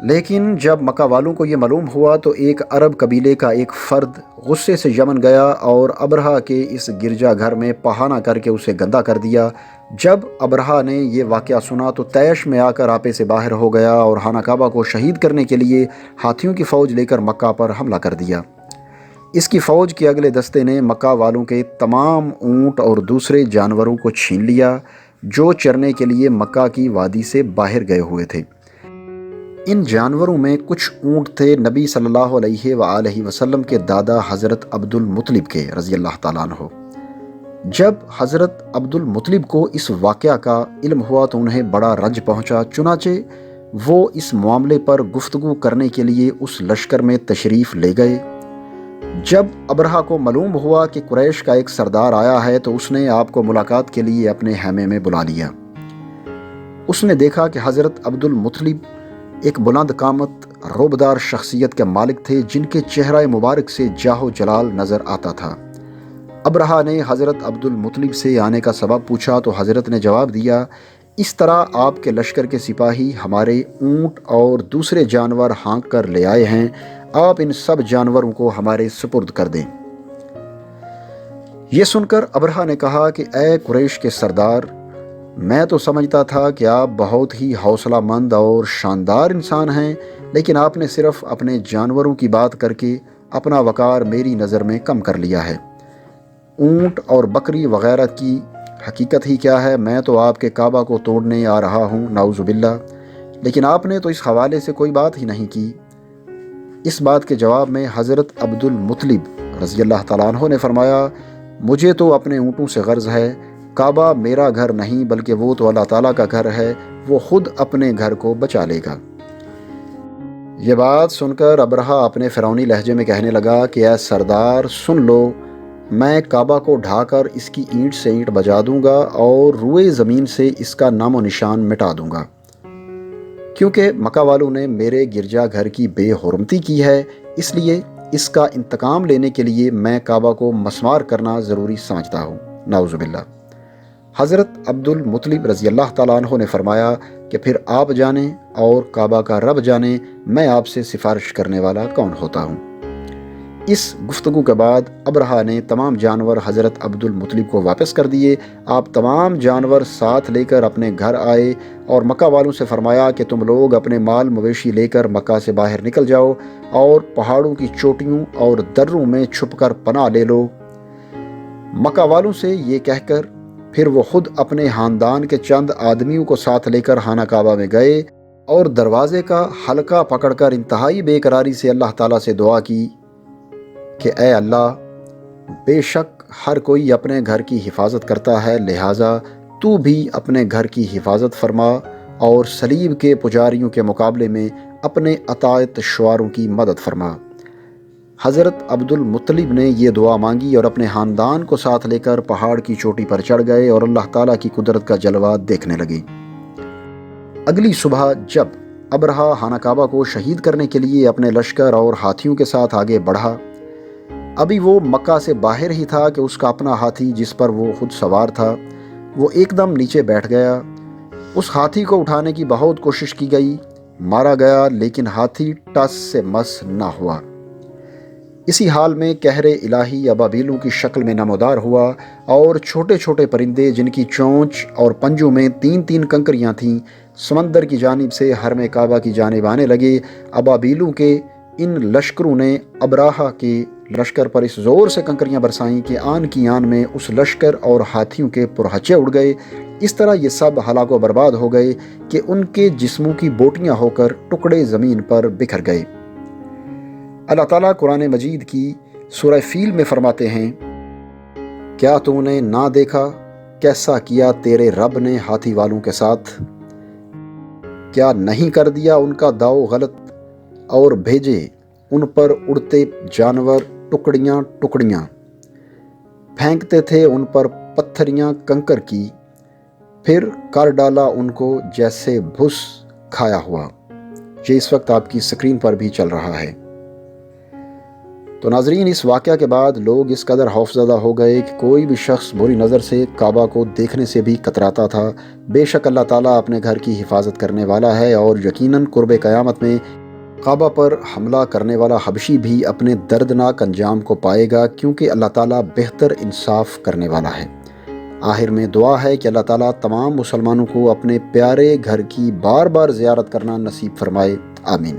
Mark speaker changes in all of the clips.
Speaker 1: لیکن جب مکہ والوں کو یہ معلوم ہوا تو ایک عرب قبیلے کا ایک فرد غصے سے یمن گیا اور ابرہہ کے اس گرجا گھر میں پہانہ کر کے اسے گندہ کر دیا۔ جب ابرہہ نے یہ واقعہ سنا تو طیش میں آ کر آپے سے باہر ہو گیا اور خانہ کعبہ کو شہید کرنے کے لیے ہاتھیوں کی فوج لے کر مکہ پر حملہ کر دیا۔ اس کی فوج کے اگلے دستے نے مکہ والوں کے تمام اونٹ اور دوسرے جانوروں کو چھین لیا جو چرنے کے لیے مکہ کی وادی سے باہر گئے ہوئے تھے۔ ان جانوروں میں کچھ اونٹ تھے نبی صلی اللہ علیہ وآلہ وسلم کے دادا حضرت عبد المطلب کے رضی اللہ تعالیٰ عنہ۔ جب حضرت عبد المطلب کو اس واقعہ کا علم ہوا تو انہیں بڑا رنج پہنچا، چنانچہ وہ اس معاملے پر گفتگو کرنے کے لیے اس لشکر میں تشریف لے گئے۔ جب ابرہہ کو معلوم ہوا کہ قریش کا ایک سردار آیا ہے تو اس نے آپ کو ملاقات کے لیے اپنے خیمے میں بلا لیا۔ اس نے دیکھا کہ حضرت عبد المطلب ایک بلند قامت رعبدار شخصیت کے مالک تھے جن کے چہرہ مبارک سے جاہ و جلال نظر آتا تھا۔ ابرہہ نے حضرت عبد المطلب سے آنے کا سبب پوچھا تو حضرت نے جواب دیا، اس طرح آپ کے لشکر کے سپاہی ہمارے اونٹ اور دوسرے جانور ہانک کر لے آئے ہیں، آپ ان سب جانوروں کو ہمارے سپرد کر دیں۔ یہ سن کر ابرہہ نے کہا کہ اے قریش کے سردار، میں تو سمجھتا تھا کہ آپ بہت ہی حوصلہ مند اور شاندار انسان ہیں، لیکن آپ نے صرف اپنے جانوروں کی بات کر کے اپنا وقار میری نظر میں کم کر لیا ہے۔ اونٹ اور بکری وغیرہ کی حقیقت ہی کیا ہے؟ میں تو آپ کے کعبہ کو توڑنے آ رہا ہوں، نعوذ باللہ، لیکن آپ نے تو اس حوالے سے کوئی بات ہی نہیں کی۔ اس بات کے جواب میں حضرت عبد المطلب رضی اللہ تعالیٰ عنہ نے فرمایا، مجھے تو اپنے اونٹوں سے غرض ہے، کعبہ میرا گھر نہیں بلکہ وہ تو اللہ تعالیٰ کا گھر ہے، وہ خود اپنے گھر کو بچا لے گا۔ یہ بات سن کر ابرہہ اپنے فرعونی لہجے میں کہنے لگا کہ اے سردار سن لو، میں کعبہ کو ڈھا کر اس کی اینٹ سے اینٹ بجا دوں گا اور روئے زمین سے اس کا نام و نشان مٹا دوں گا، کیونکہ مکہ والوں نے میرے گرجا گھر کی بے حرمتی کی ہے، اس لیے اس کا انتقام لینے کے لیے میں کعبہ کو مسمار کرنا ضروری سمجھتا ہوں، نعوذ باللہ۔ حضرت عبد المطلب رضی اللہ تعالیٰ عنہ نے فرمایا کہ پھر آپ جانیں اور کعبہ کا رب جانے میں آپ سے سفارش کرنے والا کون ہوتا ہوں۔ اس گفتگو کے بعد ابرہہ نے تمام جانور حضرت عبد المطلب کو واپس کر دیے۔ آپ تمام جانور ساتھ لے کر اپنے گھر آئے اور مکہ والوں سے فرمایا کہ تم لوگ اپنے مال مویشی لے کر مکہ سے باہر نکل جاؤ اور پہاڑوں کی چوٹیوں اور دروں میں چھپ کر پناہ لے لو۔ مکہ والوں سے یہ کہہ کر پھر وہ خود اپنے خاندان کے چند آدمیوں کو ساتھ لے کر خانہ کعبہ میں گئے اور دروازے کا حلقہ پکڑ کر انتہائی بے قراری سے اللہ تعالیٰ سے دعا کی کہ اے اللہ، بے شک ہر کوئی اپنے گھر کی حفاظت کرتا ہے، لہٰذا تو بھی اپنے گھر کی حفاظت فرما اور صلیب کے پجاریوں کے مقابلے میں اپنے اطاعت شعاروں کی مدد فرما۔ حضرت عبد المطلب نے یہ دعا مانگی اور اپنے خاندان کو ساتھ لے کر پہاڑ کی چوٹی پر چڑھ گئے اور اللہ تعالیٰ کی قدرت کا جلوہ دیکھنے لگے۔ اگلی صبح جب ابرہہ خانہ کعبہ کو شہید کرنے کے لیے اپنے لشکر اور ہاتھیوں کے ساتھ آگے بڑھا، ابھی وہ مکہ سے باہر ہی تھا کہ اس کا اپنا ہاتھی جس پر وہ خود سوار تھا وہ ایک دم نیچے بیٹھ گیا۔ اس ہاتھی کو اٹھانے کی بہت کوشش کی گئی، مارا گیا، لیکن ہاتھی ٹس سے مس نہ ہوا۔ اسی حال میں قہر الہی ابابیلوں کی شکل میں نمودار ہوا اور چھوٹے چھوٹے پرندے جن کی چونچ اور پنجوں میں 3 کنکریاں تھیں سمندر کی جانب سے حرم کعبہ کی جانب آنے لگے۔ ابابیلوں کے ان لشکروں نے ابرہہ کے لشکر پر اس زور سے کنکریاں برسائیں کہ آن کی آن میں اس لشکر اور ہاتھیوں کے پرہچے اڑ گئے۔ اس طرح یہ سب ہلاک و برباد ہو گئے کہ ان کے جسموں کی بوٹیاں ہو کر ٹکڑے زمین پر بکھر گئے۔ اللہ تعالیٰ قرآن مجید کی سورہ فیل میں فرماتے ہیں، کیا تو نے نہ دیکھا کیسا کیا تیرے رب نے ہاتھی والوں کے ساتھ؟ کیا نہیں کر دیا ان کا داؤ غلط اور بھیجے ان پر اڑتے جانور ٹکڑیاں ٹکڑیاں، پھینکتے تھے ان پر پتھریاں کنکر کی، پھر کر ڈالا ان کو جیسے بھس کھایا ہوا۔ یہ اس وقت آپ کی سکرین پر بھی چل رہا ہے۔ تو ناظرین، اس واقعہ کے بعد لوگ اس قدر خوفزدہ ہو گئے کہ کوئی بھی شخص بری نظر سے کعبہ کو دیکھنے سے بھی کتراتا تھا۔ بے شک اللہ تعالیٰ اپنے گھر کی حفاظت کرنے والا ہے، اور یقیناً قرب قیامت میں کعبہ پر حملہ کرنے والا حبشی بھی اپنے دردناک انجام کو پائے گا، کیونکہ اللہ تعالیٰ بہتر انصاف کرنے والا ہے۔ آخر میں دعا ہے کہ اللہ تعالیٰ تمام مسلمانوں کو اپنے پیارے گھر کی بار بار زیارت کرنا نصیب فرمائے، آمین۔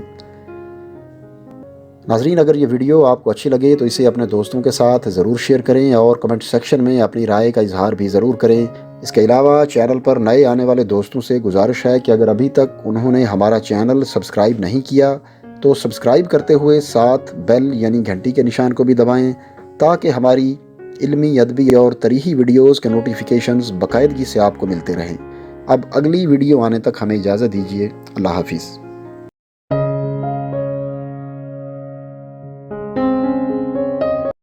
Speaker 1: ناظرین، اگر یہ ویڈیو آپ کو اچھی لگے تو اسے اپنے دوستوں کے ساتھ ضرور شیئر کریں، اور کمنٹ سیکشن میں اپنی رائے کا اظہار بھی ضرور کریں۔ اس کے علاوہ چینل پر نئے آنے والے دوستوں سے گزارش ہے کہ اگر ابھی تک انہوں نے ہمارا چینل سبسکرائب نہیں کیا تو سبسکرائب کرتے ہوئے ساتھ بیل یعنی گھنٹی کے نشان کو بھی دبائیں، تاکہ ہماری علمی، ادبی اور تاریخی ویڈیوز کے نوٹیفیکیشنز باقاعدگی سے آپ کو ملتے رہیں۔ اب اگلی ویڈیو آنے تک ہمیں اجازت دیجیے۔ اللہ حافظ۔